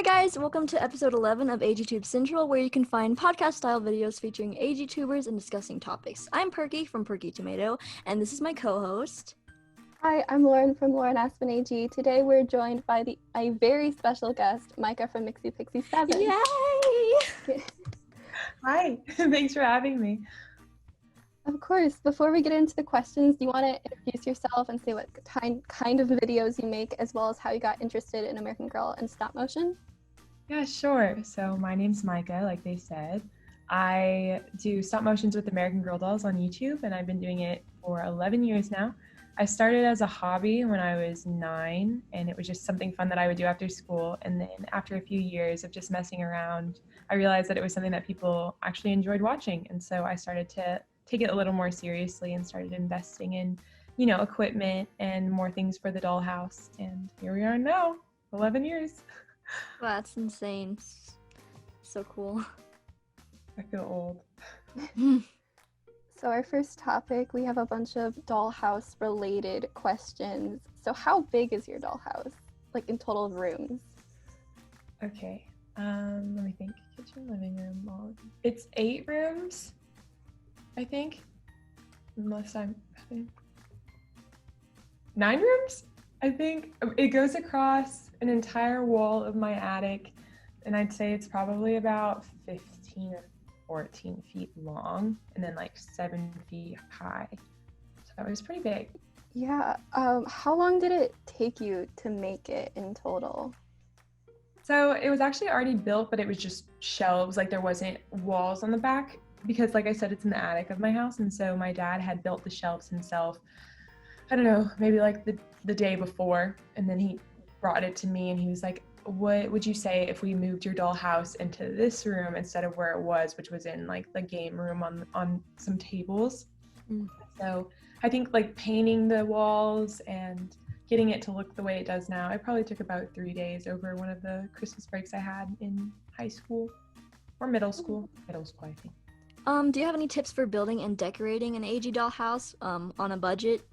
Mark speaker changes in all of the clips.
Speaker 1: Hi guys, welcome to episode 11 of AGTube Central, where you can find podcast-style videos featuring AGTubers and discussing topics. I'm Perky from Perky Tomato, and this is my co-host.
Speaker 2: Hi, I'm Lauren from Lauren Aspen AG. Today we're joined by a very special guest, Micah from MixiePixie7.
Speaker 1: Yay!
Speaker 3: Hi, thanks for having me.
Speaker 2: Of course. Before we get into the questions, do you want to introduce yourself and say what kind of videos you make, as well as how you got interested in American Girl and stop motion?
Speaker 3: Yeah, sure. So my name's Micah, like they said. I do stop motions with American Girl dolls on YouTube, and I've been doing it for 11 years now. I started as a hobby when I was 9, and it was just something fun that I would do after school. And then after a few years of just messing around, I realized that it was something that people actually enjoyed watching. And so I started to take it a little more seriously and started investing in, equipment and more things for the dollhouse. And here we are now, 11 years.
Speaker 1: Wow, that's insane. So cool.
Speaker 3: I feel old.
Speaker 2: So our first topic, we have a bunch of dollhouse related questions. So how big is your dollhouse, like in total rooms?
Speaker 3: Okay, let me think. Kitchen, living room, it's 8 rooms, I think. Unless I'm 9 rooms, I think. It goes across an entire wall of my attic, and I'd say it's probably about 15 or 14 feet long, and then like 7 feet high. So it was pretty big.
Speaker 2: Yeah. How long did it take you to make it in total?
Speaker 3: So it was actually already built, but it was just shelves. Like there wasn't walls on the back because, like I said, it's in the attic of my house. And so my dad had built the shelves himself. I don't know, maybe like the day before. And then he brought it to me and he was like, what would you say if we moved your dollhouse into this room instead of where it was, which was in like the game room on some tables. So I think like painting the walls and getting it to look the way it does now, it probably took about 3 days over one of the Christmas breaks I had in high school or middle school. Middle school, I think.
Speaker 1: Do you have any tips for building and decorating an AG dollhouse on a budget?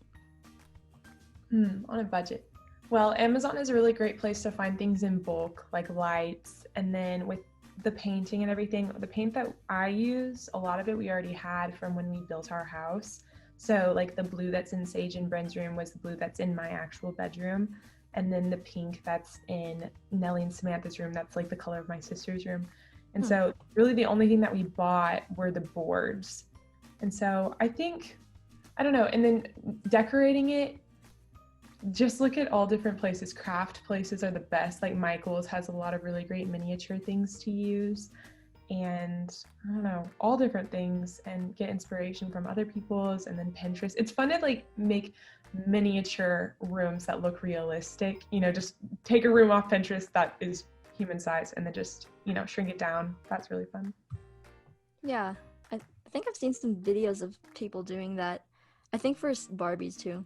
Speaker 3: On a budget. Well, Amazon is a really great place to find things in bulk, like lights, and then with the painting and everything, the paint that I use, a lot of it we already had from when we built our house. So like the blue that's in Sage and Bren's room was the blue that's in my actual bedroom. And then the pink that's in Nellie and Samantha's room, that's like the color of my sister's room. And so really the only thing that we bought were the boards. And so I don't know, and then decorating it, just look at all different places. Craft places are the best. Like Michael's has a lot of really great miniature things to use. And I don't know, all different things, and get inspiration from other people's, and then Pinterest. It's fun to like make miniature rooms that look realistic, just take a room off Pinterest that is human size and then just, shrink it down. That's really fun.
Speaker 1: Yeah, I think I've seen some videos of people doing that. I think for Barbies too.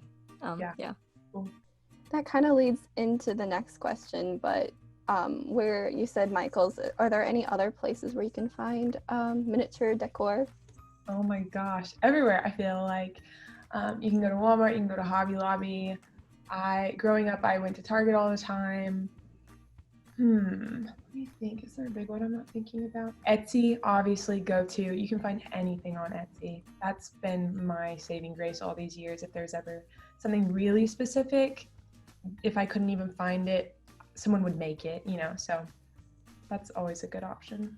Speaker 1: Yeah.
Speaker 3: Cool.
Speaker 2: That kind of leads into the next question, but where you said Michael's, are there any other places where you can find miniature decor?
Speaker 3: Oh my gosh, everywhere. I feel like you can go to Walmart, you can go to Hobby Lobby. Growing up, I went to Target all the time. Let me think, is there a big one I'm not thinking about? Etsy, obviously, go to. You can find anything on Etsy. That's been my saving grace all these years. If there's ever something really specific, if I couldn't even find it, someone would make it, so that's always a good option.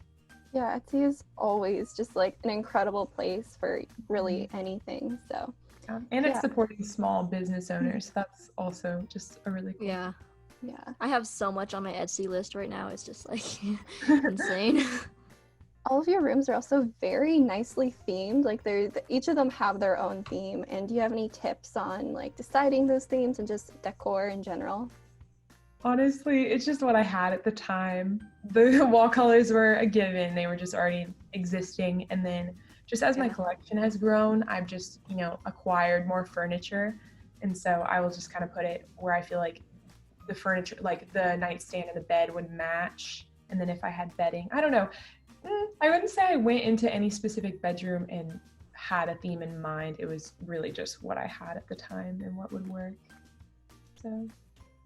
Speaker 2: Yeah, Etsy is always just like an incredible place for really anything. So
Speaker 3: and it's supporting small business owners. That's also just a really cool.
Speaker 1: Yeah. I have so much on my Etsy list right now. It's just like insane.
Speaker 2: All of your rooms are also very nicely themed. Like each of them have their own theme. And do you have any tips on like deciding those themes and just decor in general?
Speaker 3: Honestly, it's just what I had at the time. The wall colors were a given. They were just already existing. And then just as my collection has grown, I've just, acquired more furniture. And so I will just kind of put it where I feel like the furniture, like the nightstand and the bed would match. And then if I had bedding, I don't know. I wouldn't say I went into any specific bedroom and had a theme in mind. It was really just what I had at the time and what would work. So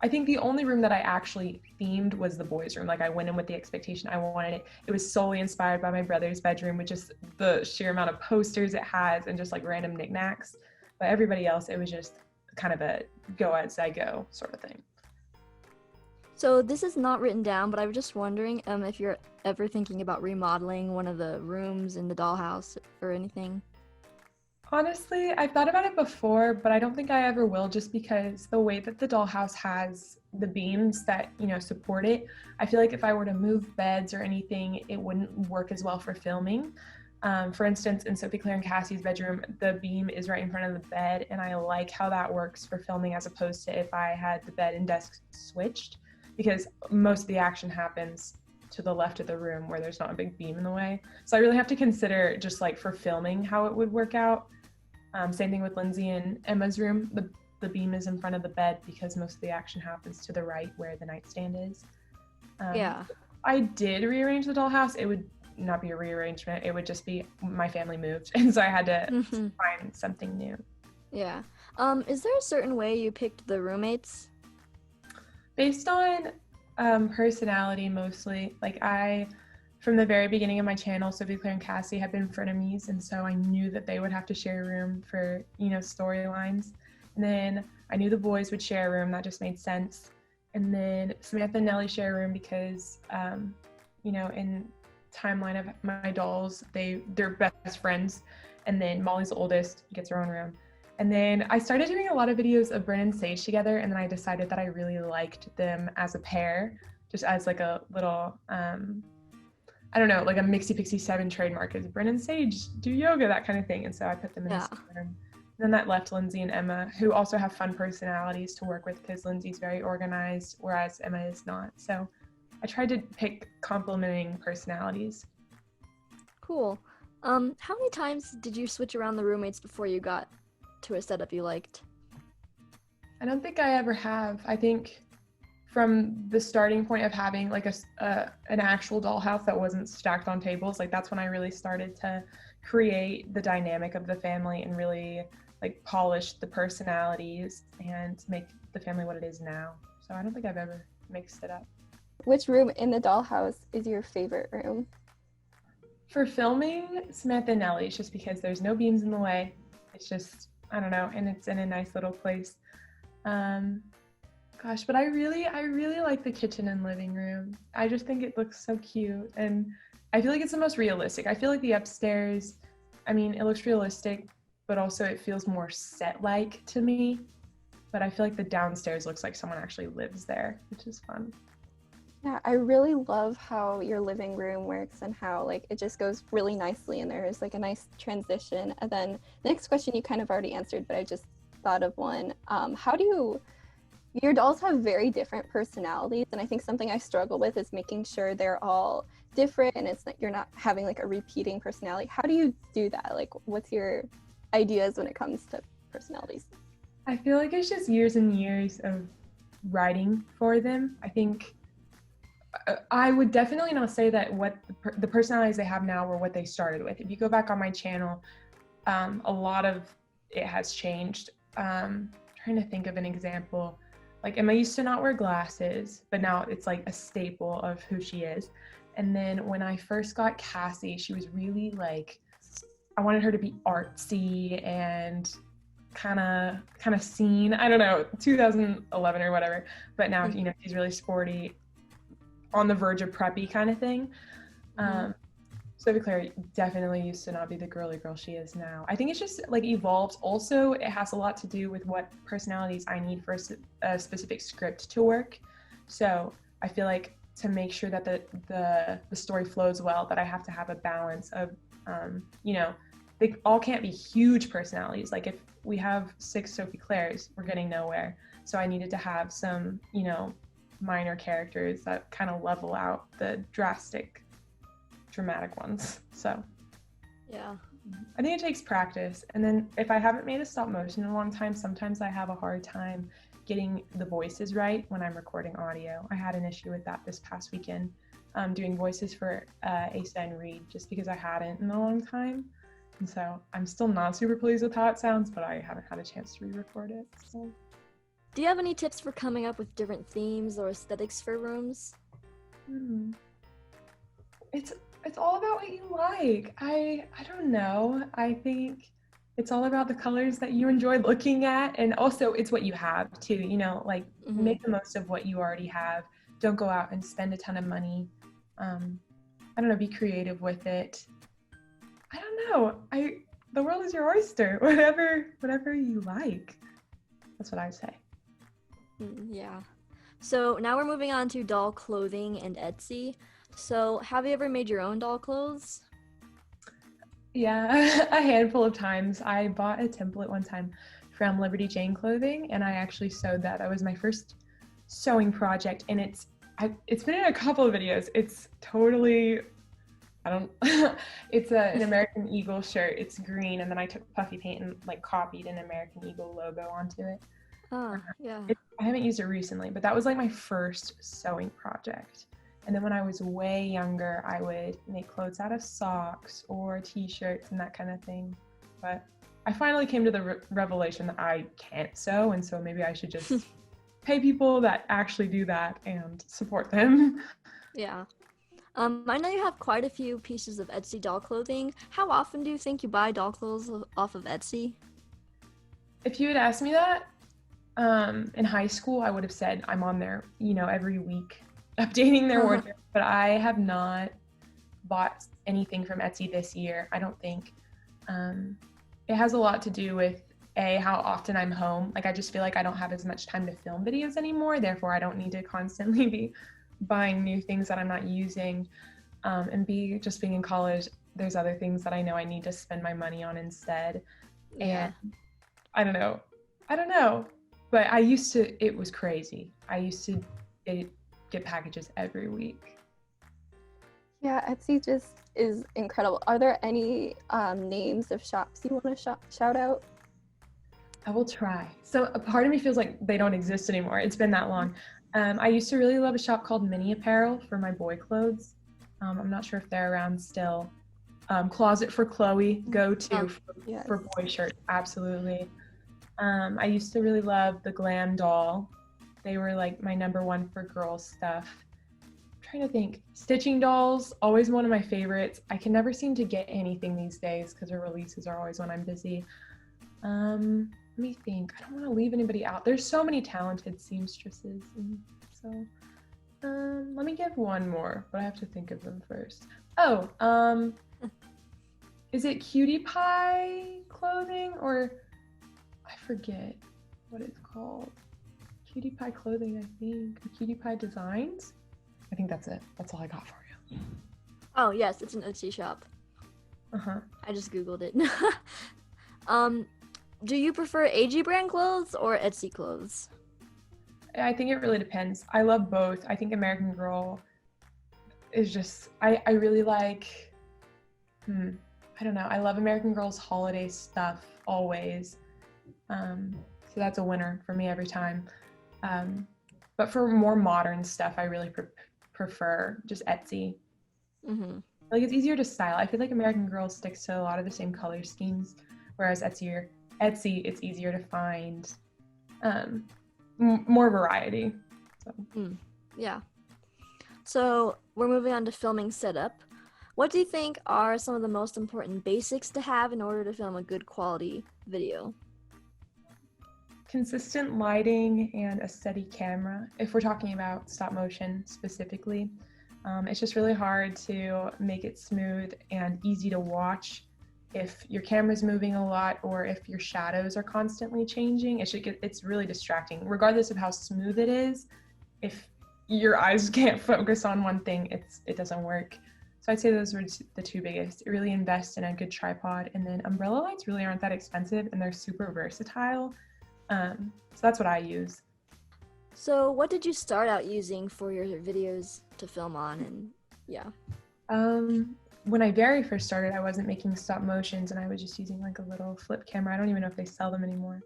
Speaker 3: I think the only room that I actually themed was the boys' room. Like I went in with the expectation I wanted it. It was solely inspired by my brother's bedroom with just the sheer amount of posters it has and just like random knickknacks. But everybody else, it was just kind of a go as I go sort of thing.
Speaker 1: So this is not written down, but I was just wondering if you're ever thinking about remodeling one of the rooms in the dollhouse or anything.
Speaker 3: Honestly, I've thought about it before, but I don't think I ever will, just because the way that the dollhouse has the beams that, support it, I feel like if I were to move beds or anything, it wouldn't work as well for filming. For instance, in Sophie, Claire, and Cassie's bedroom, the beam is right in front of the bed, and I like how that works for filming as opposed to if I had the bed and desk switched, because most of the action happens to the left of the room where there's not a big beam in the way. So I really have to consider just like for filming how it would work out. Same thing with Lindsay and Emma's room. The beam is in front of the bed because most of the action happens to the right where the nightstand is.
Speaker 1: Yeah.
Speaker 3: I did rearrange the dollhouse. It would not be a rearrangement. It would just be my family moved. And so I had to find something new.
Speaker 1: Yeah. Is there a certain way you picked the roommates?
Speaker 3: Based on personality mostly. Like from the very beginning of my channel, Sophie, Claire, and Cassie had been frenemies, and so I knew that they would have to share a room for, storylines. And then I knew the boys would share a room, that just made sense. And then Samantha and Nellie share a room because, in timeline of my dolls, they're best friends. And then Molly's the oldest, gets her own room. And then I started doing a lot of videos of Bryn and Sage together, and then I decided that I really liked them as a pair, just as like a little, like a MixiePixie7 trademark is Bryn and Sage do yoga, that kind of thing. And so I put them in the same room. And then that left Lindsay and Emma, who also have fun personalities to work with because Lindsay's very organized, whereas Emma is not. So I tried to pick complementing personalities.
Speaker 1: Cool. How many times did you switch around the roommates before you got to a setup you liked?
Speaker 3: I don't think I ever have. I think from the starting point of having like an actual dollhouse that wasn't stacked on tables, like that's when I really started to create the dynamic of the family and really like polish the personalities and make the family what it is now. So I don't think I've ever mixed it up.
Speaker 2: Which room in the dollhouse is your favorite room?
Speaker 3: For filming, Samantha and Nellie's, just because there's no beams in the way. It's just, I don't know, and it's in a nice little place. But I really like the kitchen and living room. I just think it looks so cute, and I feel like it's the most realistic. I feel like the upstairs, it looks realistic, but also it feels more set-like to me. But I feel like the downstairs looks like someone actually lives there, which is fun.
Speaker 2: Yeah, I really love how your living room works and how like it just goes really nicely and there is like a nice transition. And then the next question you kind of already answered, but I just thought of one. Your dolls have very different personalities, and I think something I struggle with is making sure they're all different and it's like you're not having like a repeating personality. How do you do that? Like, what's your ideas when it comes to personalities?
Speaker 3: I feel like it's just years and years of writing for them. I think I would definitely not say that what the personalities they have now were what they started with. If you go back on my channel, a lot of it has changed. Trying to think of an example. Like Emma used to not wear glasses, but now it's like a staple of who she is. And then when I first got Cassie, she was really like, I wanted her to be artsy and kind of scene. I don't know, 2011 or whatever. But now, she's really sporty, on the verge of preppy kind of thing. Sophie Claire definitely used to not be the girly girl she is now. I think it's just like evolved. Also, it has a lot to do with what personalities I need for a specific script to work. So I feel like to make sure that the story flows well, that I have to have a balance of, they all can't be huge personalities. Like if we have 6 Sophie Claires, we're getting nowhere. So I needed to have some, minor characters that kind of level out the dramatic ones. So
Speaker 1: yeah,
Speaker 3: I think it takes practice. And then if I haven't made a stop motion in a long time, sometimes I have a hard time getting the voices right when I'm recording audio. I had an issue with that this past weekend, doing voices for Asa and Reed, just because I hadn't in a long time. And so I'm still not super pleased with how it sounds, but I haven't had a chance to re-record it. So
Speaker 1: Do you have any tips for coming up with different themes or aesthetics for rooms?
Speaker 3: It's all about what you like. I don't know. I think it's all about the colors that you enjoy looking at, and also it's what you have too, you know, like make the most of what you already have. Don't go out and spend a ton of money. I don't know, be creative with it. I don't know. The world is your oyster. Whatever you like. That's what I say.
Speaker 1: Yeah. So now we're moving on to doll clothing and Etsy. So have you ever made your own doll clothes?
Speaker 3: Yeah, a handful of times. I bought a template one time from Liberty Jane clothing, and I actually sewed that. That was my first sewing project, and it's been in a couple of videos. It's totally, it's an American Eagle shirt. It's green, and then I took puffy paint and like copied an American Eagle logo onto it.
Speaker 1: Oh, yeah.
Speaker 3: I haven't used it recently, but that was like my first sewing project. And then when I was way younger, I would make clothes out of socks or t-shirts and that kind of thing. But I finally came to the revelation that I can't sew, and so maybe I should just pay people that actually do that and support them.
Speaker 1: Yeah. I know you have quite a few pieces of Etsy doll clothing. How often do you think you buy doll clothes off of Etsy?
Speaker 3: If you had asked me that in high school, I would have said I'm on there, you know, every week updating their wardrobe, but I have not bought anything from Etsy this year, I don't think. It has a lot to do with how often I'm home. Like I just feel like I don't have as much time to film videos anymore, therefore I don't need to constantly be buying new things that I'm not using. And B, just being in college, there's other things that I know I need to spend my money on instead.
Speaker 1: Yeah.
Speaker 3: And I don't know, but it was crazy. I used to get packages every week.
Speaker 2: Yeah, Etsy just is incredible. Are there any names of shops you want to shout out?
Speaker 3: I will try. So a part of me feels like they don't exist anymore. It's been that long. I used to really love a shop called Mini Apparel for my boy clothes. I'm not sure if they're around still. Closet for Chloe, go-to for boy shirts, absolutely. I used to really love the Glam Doll. They were like my number one for girl stuff. I'm trying to think. Stitching Dolls, always one of my favorites. I can never seem to get anything these days because their releases are always when I'm busy. Let me think. I don't want to leave anybody out. There's so many talented seamstresses, and so let me give one more, but I have to think of them first. Oh, is it Cutie Pie clothing, or I forget what it's called. Cutie Pie clothing, I think. Or Cutie Pie Designs. I think that's it. That's all I got for you.
Speaker 1: Oh yes, it's an Etsy shop. I just Googled it. Do you prefer AG brand clothes or Etsy clothes?
Speaker 3: I think it really depends. I love both. I think American Girl is just, I really like, I don't know. I love American Girl's holiday stuff always. So that's a winner for me every time. But for more modern stuff, I really prefer just Etsy. Like it's easier to style. I feel like American Girl sticks to a lot of the same color schemes, whereas Etsy, it's easier to find more variety. So.
Speaker 1: Yeah. So we're moving on to filming setup. What do you think are some of the most important basics to have in order to film a good quality video?
Speaker 3: Consistent lighting and a steady camera. If we're talking about stop motion specifically, it's just really hard to make it smooth and easy to watch if your camera's moving a lot or if your shadows are constantly changing. It's really distracting. Regardless of how smooth it is, if your eyes can't focus on one thing, it doesn't work. So I'd say those were the two biggest. Really invest in a good tripod, and then umbrella lights really aren't that expensive and they're super versatile. So that's what I use.
Speaker 1: So what did you start out using for your videos to film on? And yeah.
Speaker 3: When I very first started, I wasn't making stop motions and I was just using like a little flip camera. I don't even know if they sell them anymore.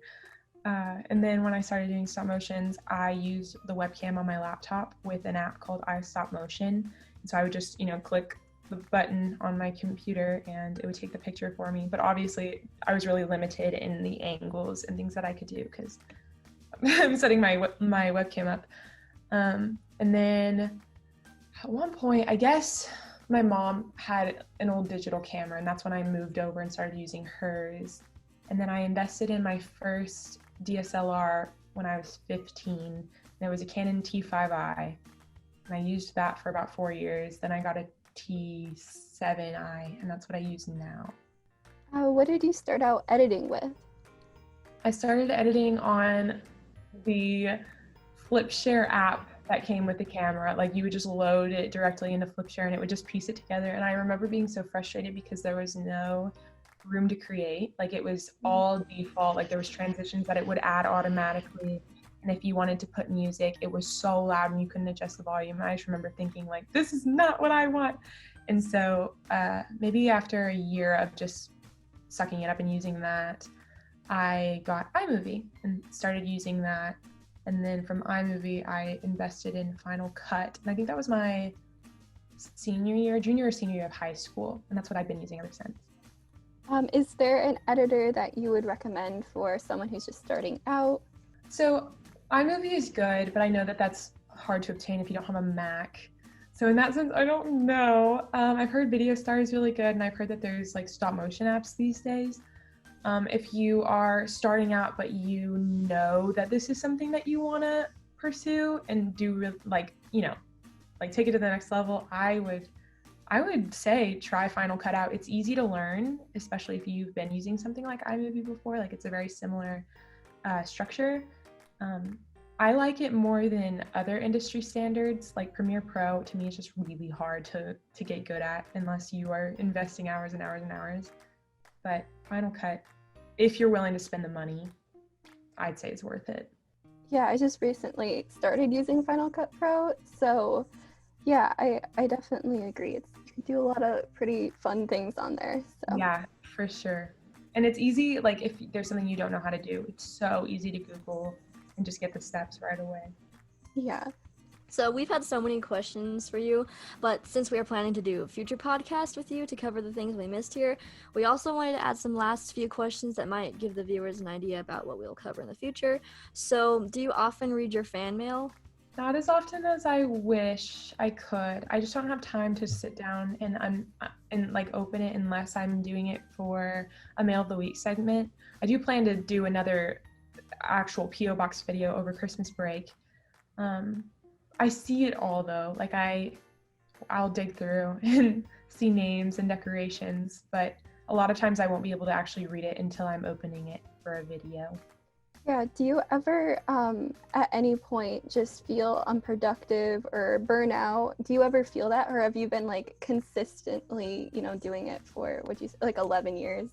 Speaker 3: And then when I started doing stop motions, I used the webcam on my laptop with an app called iStopMotion. And so I would just, click the button on my computer and it would take the picture for me. But obviously I was really limited in the angles and things that I could do because I'm setting my webcam up. And then at one point, I guess my mom had an old digital camera, and that's when I moved over and started using hers. And then I invested in my first DSLR when I was 15. And it was a Canon T5i. And I used that for about 4 years. Then I got a T7i, and that's what I use now.
Speaker 2: What did you start out editing with?
Speaker 3: I started editing on the FlipShare app that came with the camera. Like, you would just load it directly into FlipShare and it would just piece it together. And I remember being so frustrated because there was no room to create. Like, it was all default. Like, there was transitions that it would add automatically. And if you wanted to put music, it was so loud and you couldn't adjust the volume. And I just remember thinking, like, this is not what I want. And so maybe after a year of just sucking it up and using that, I got iMovie and started using that. And then from iMovie, I invested in Final Cut. And I think that was my junior or senior year of high school. And that's what I've been using ever since.
Speaker 2: Is there an editor that you would recommend for someone who's just starting out?
Speaker 3: So iMovie is good, but I know that that's hard to obtain if you don't have a Mac. So in that sense, I don't know. I've heard VideoStar is really good, and I've heard that there's like stop motion apps these days. If you are starting out, but you know that this is something that you want to pursue and do, like take it to the next level, I would say try Final Cut out. It's easy to learn, especially if you've been using something like iMovie before. Like, it's a very similar structure. I like it more than other industry standards. Like Premiere Pro, to me, is just really hard to get good at unless you are investing hours and hours and hours. But Final Cut, if you're willing to spend the money, I'd say it's worth it.
Speaker 2: Yeah, I just recently started using Final Cut Pro, so yeah, I definitely agree. You can do a lot of pretty fun things on there. So.
Speaker 3: Yeah, for sure. And it's easy, like if there's something you don't know how to do, it's so easy to Google and just get the steps right away.
Speaker 2: Yeah.
Speaker 1: So we've had so many questions for you, but since we are planning to do a future podcast with you to cover the things we missed here, we also wanted to add some last few questions that might give the viewers an idea about what we'll cover in the future. So do you often read your fan mail?
Speaker 3: Not as often as I wish I could. I just don't have time to sit down and like open it unless I'm doing it for a Mail of the Week segment. I do plan to do another actual P.O. Box video over Christmas break. I see it all though. Like I'll dig through and see names and decorations, but a lot of times I won't be able to actually read it until I'm opening it for a video.
Speaker 2: Yeah, do you ever at any point just feel unproductive or burnout? Do you ever feel that, or have you been like consistently, doing it for like 11 years?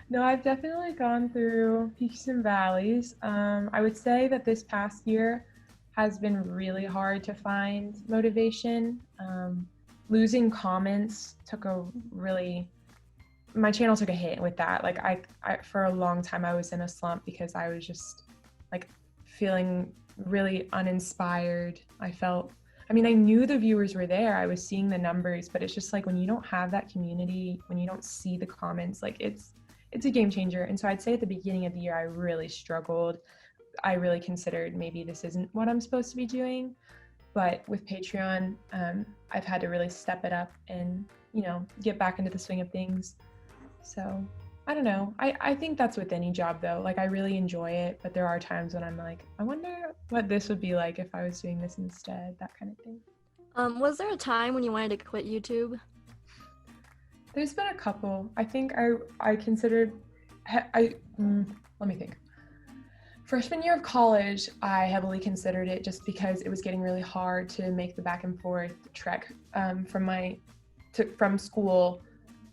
Speaker 3: No, I've definitely gone through peaks and valleys. I would say that this past year has been really hard to find motivation. Losing comments my channel took a hit with that. Like I for a long time I was in a slump because I was just like feeling really uninspired. I knew the viewers were there. I was seeing the numbers, but it's just like when you don't have that community, when you don't see the comments, like it's a game changer. And so I'd say at the beginning of the year I really struggled. I really considered maybe this isn't what I'm supposed to be doing. But with Patreon, I've had to really step it up and, get back into the swing of things. So I don't know. I think that's with any job though. Like I really enjoy it, but there are times when I'm like, I wonder what this would be like if I was doing this instead, that kind of thing.
Speaker 1: Was there a time when you wanted to quit YouTube?
Speaker 3: There's been a couple. I think I considered, let me think. Freshman year of college, I heavily considered it just because it was getting really hard to make the back and forth trek from school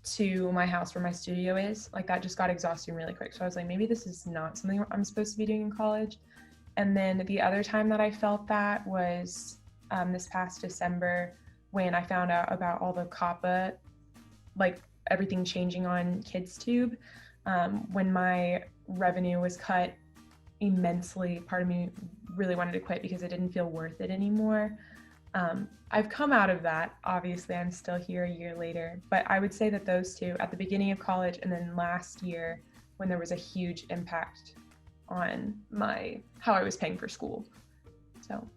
Speaker 3: to my house where my studio is. Like that just got exhausting really quick. So I was like, maybe this is not something I'm supposed to be doing in college. And then the other time that I felt that was this past December when I found out about all the COPPA, like everything changing on KidsTube. When my revenue was cut immensely, part of me really wanted to quit because it didn't feel worth it anymore. I've come out of that. Obviously, I'm still here a year later, but I would say that those two, at the beginning of college and then last year, when there was a huge impact on how I was paying for school. So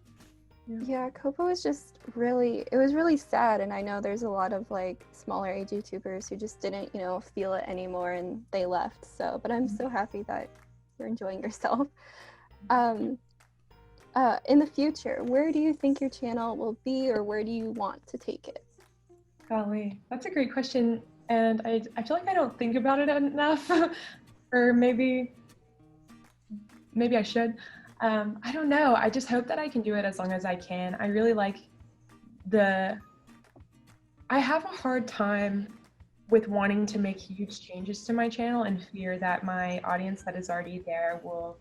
Speaker 2: yeah, Kobo is just it was really sad, and I know there's a lot of like smaller AGTubers who just didn't, feel it anymore and they left. So, but I'm so happy that you're enjoying yourself. In the future, where do you think your channel will be, or where do you want to take it?
Speaker 3: Golly, that's a great question, and I feel like I don't think about it enough, or maybe I should. I don't know. I just hope that I can do it as long as I can. I really like I have a hard time with wanting to make huge changes to my channel and fear that my audience that is already there will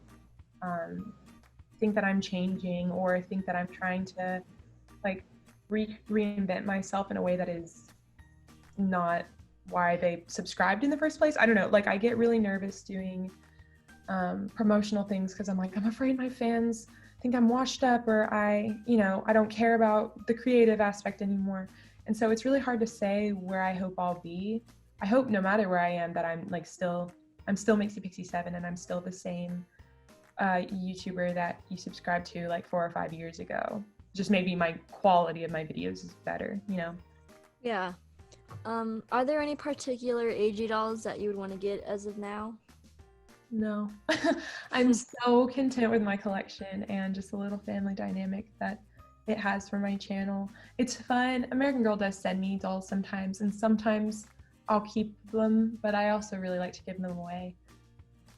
Speaker 3: think that I'm changing, or think that I'm trying to like reinvent myself in a way that is not why they subscribed in the first place. I don't know. Like, I get really nervous doing promotional things because I'm like, I'm afraid my fans think I'm washed up, or I don't care about the creative aspect anymore. And so it's really hard to say where I hope I'll be. I hope no matter where I am that I'm still MixiePixie7, and I'm still the same YouTuber that you subscribed to like 4 or 5 years ago. Just maybe my quality of my videos is better,
Speaker 1: Yeah. Are there any particular AG dolls that you would want to get as of now?
Speaker 3: No. I'm so content with my collection and just a little family dynamic that it has for my channel. It's fun. American Girl does send me dolls sometimes, and sometimes I'll keep them, but I also really like to give them away.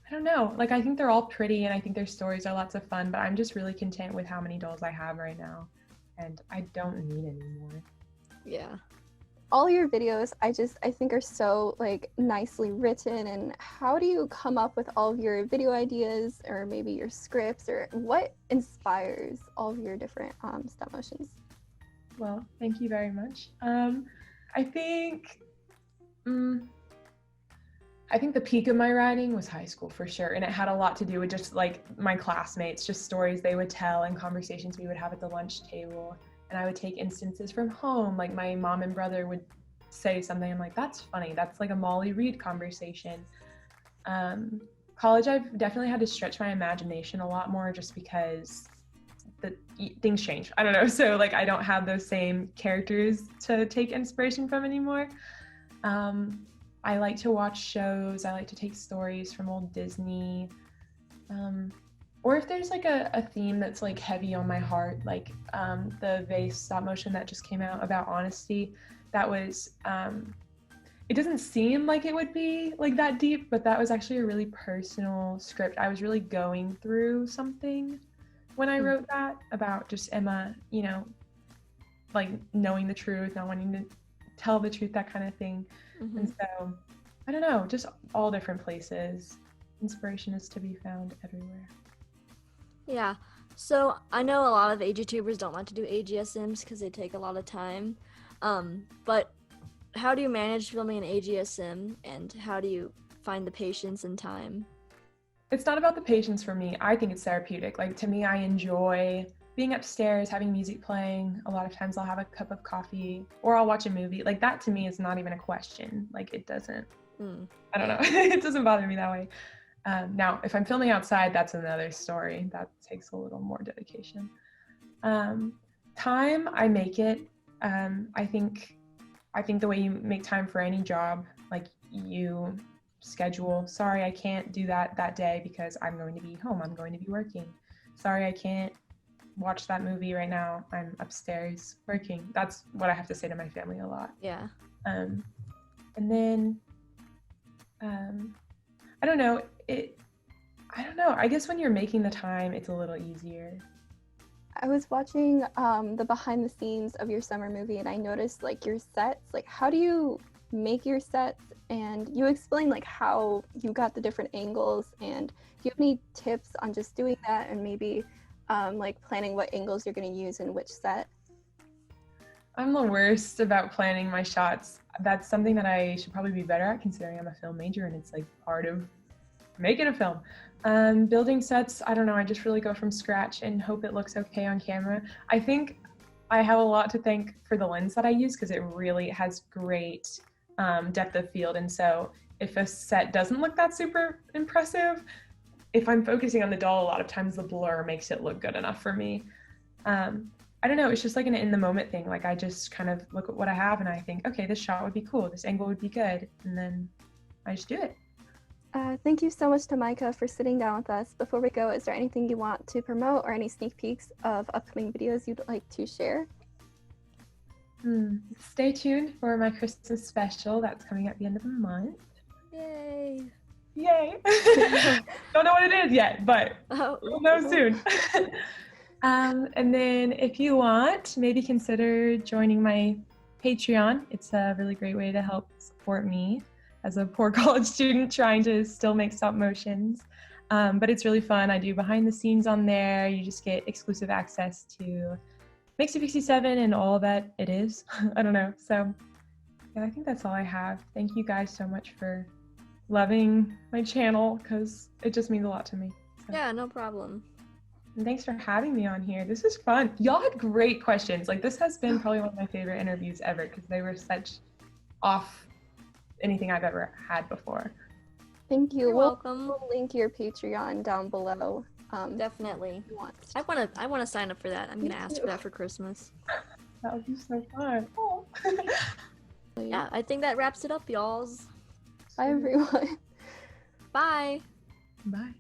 Speaker 3: I don't know. Like, I think they're all pretty, and I think their stories are lots of fun, but I'm just really content with how many dolls I have right now, and I don't need any more.
Speaker 1: Yeah.
Speaker 2: All your videos, I think are so like nicely written. And how do you come up with all of your video ideas, or maybe your scripts, or what inspires all of your different stop motions?
Speaker 3: Well, thank you very much. I think the peak of my writing was high school for sure, and it had a lot to do with just like my classmates, just stories they would tell and conversations we would have at the lunch table. And I would take instances from home, like my mom and brother would say something, I'm like, that's funny, that's like a Molly Reed conversation. College, I've definitely had to stretch my imagination a lot more, just because things change. I don't know, so like I don't have those same characters to take inspiration from anymore. I like to watch shows. I like to take stories from old Disney. Or if there's like a theme that's like heavy on my heart, like the vase stop motion that just came out about honesty, that was, it doesn't seem like it would be like that deep, but that was actually a really personal script. I was really going through something when I wrote that, about just Emma, like knowing the truth, not wanting to tell the truth, that kind of thing. Mm-hmm. And so, I don't know, just all different places. Inspiration is to be found everywhere.
Speaker 1: Yeah, so I know a lot of AGTubers don't like to do AGSMs because they take a lot of time, but how do you manage filming an AGSM, and how do you find the patience and time?
Speaker 3: It's not about the patience for me. I think it's therapeutic. Like, to me, I enjoy being upstairs, having music playing. A lot of times I'll have a cup of coffee, or I'll watch a movie. Like, that to me is not even a question. Like, it doesn't, I don't know, it doesn't bother me that way. Now, if I'm filming outside, that's another story. That takes a little more dedication. Time, I make it. I think the way you make time for any job, like you schedule, sorry, I can't do that day because I'm going to be home. I'm going to be working. Sorry, I can't watch that movie right now. I'm upstairs working. That's what I have to say to my family a lot.
Speaker 1: Yeah.
Speaker 3: And then, I don't know. I guess when you're making the time, it's a little easier.
Speaker 2: I was watching the behind the scenes of your summer movie, and I noticed like your sets. Like, how do you make your sets? And you explain like how you got the different angles. And do you have any tips on just doing that, and maybe like planning what angles you're going to use in which set?
Speaker 3: I'm the worst about planning my shots. That's something that I should probably be better at, considering I'm a film major and it's like part of making a film. Building sets, I don't know, I just really go from scratch and hope it looks okay on camera. I think I have a lot to thank for the lens that I use, because it really has great depth of field. And so if a set doesn't look that super impressive, if I'm focusing on the doll, a lot of times the blur makes it look good enough for me. I don't know, it's just like an in the moment thing. Like I just kind of look at what I have and I think, okay, this shot would be cool, this angle would be good, and then I just do it.
Speaker 2: Thank you so much to Micah for sitting down with us. Before we go, is there anything you want to promote or any sneak peeks of upcoming videos you'd like to share?
Speaker 3: Stay tuned for my Christmas special that's coming at the end of the month.
Speaker 1: Yay!
Speaker 3: Yay! Don't know what it is yet, but we'll know soon. And then if you want, maybe consider joining my Patreon. It's a really great way to help support me as a poor college student trying to still make stop motions. But it's really fun. I do behind the scenes on there. You just get exclusive access to MixiePixie7 and all that it is. I don't know. So yeah, I think that's all I have. Thank you guys so much for loving my channel because it just means a lot to me. So.
Speaker 1: Yeah, no problem.
Speaker 3: And thanks for having me on here. This is fun. Y'all had great questions. Like this has been probably one of my favorite interviews ever because they were such off anything I've ever had before.
Speaker 2: Thank you.
Speaker 1: You're welcome.
Speaker 2: We'll link your Patreon down below.
Speaker 1: Definitely.
Speaker 2: If you want.
Speaker 1: I wanna sign up for that. I'm gonna ask for that for Christmas.
Speaker 3: That would be so fun. Oh.
Speaker 1: Yeah, I think that wraps it up, y'alls.
Speaker 2: Bye, everyone.
Speaker 1: Bye.
Speaker 3: Bye.